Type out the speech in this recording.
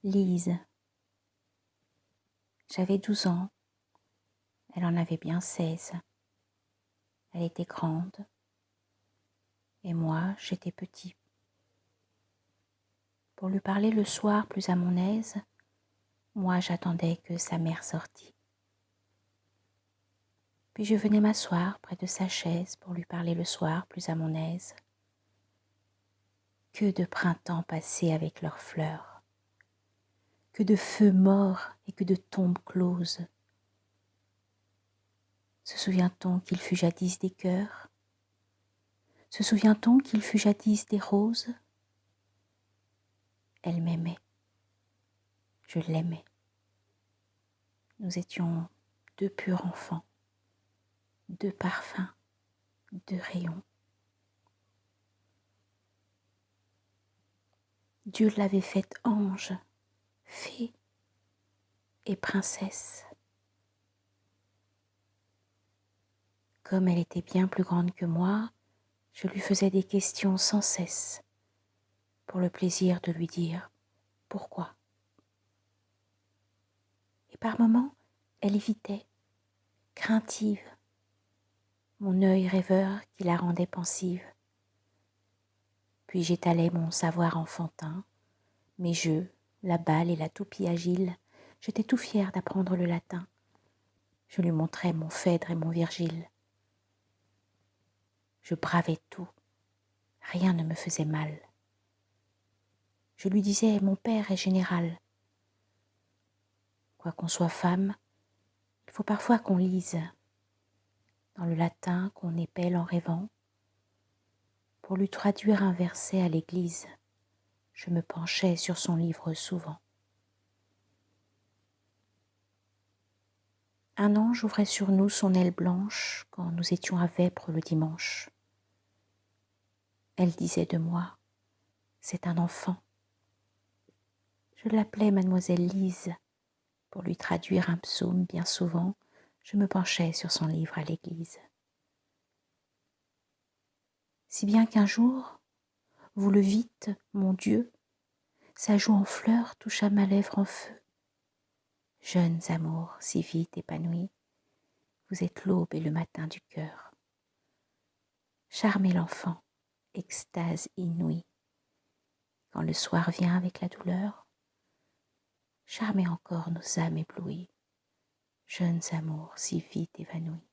Lise. J'avais 12 ans, elle en avait bien 16. Elle était grande et moi j'étais petit. Pour lui parler le soir plus à mon aise, moi j'attendais que sa mère sortît. Puis je venais m'asseoir près de sa chaise pour lui parler le soir plus à mon aise. Que de printemps passés avec leurs fleurs, que de feux morts et que de tombes closes. Se souvient-on qu'il fut jadis des cœurs? Se souvient-on qu'il fut jadis des roses? Elle m'aimait, je l'aimais. Nous étions deux purs enfants, deux parfums, deux rayons. Dieu l'avait faite ange, fée et princesse. Comme elle était bien plus grande que moi, je lui faisais des questions sans cesse, pour le plaisir de lui dire pourquoi. Et par moments, elle évitait, craintive, mon œil rêveur qui la rendait pensive. Puis j'étalais mon savoir enfantin, mes jeux, la balle et la toupie agile. J'étais tout fier d'apprendre le latin. Je lui montrais mon Phèdre et mon Virgile. Je bravais tout, rien ne me faisait mal. Je lui disais, mon père est général. Quoi qu'on soit femme, il faut parfois qu'on lise, dans le latin qu'on épelle en rêvant. Pour lui traduire un verset à l'église, je me penchais sur son livre souvent. Un ange ouvrait sur nous son aile blanche quand nous étions à Vêpres le dimanche. Elle disait de moi, c'est un enfant. Je l'appelais mademoiselle Lise. Pour lui traduire un psaume bien souvent, je me penchais sur son livre à l'église. Si bien qu'un jour, vous le vîtes, mon Dieu, sa joue en fleurs toucha ma lèvre en feu. Jeunes amours si vite épanouis, vous êtes l'aube et le matin du cœur. Charmez l'enfant, extase inouïe. Quand le soir vient avec la douleur, charmez encore nos âmes éblouies, jeunes amours si vite évanouis.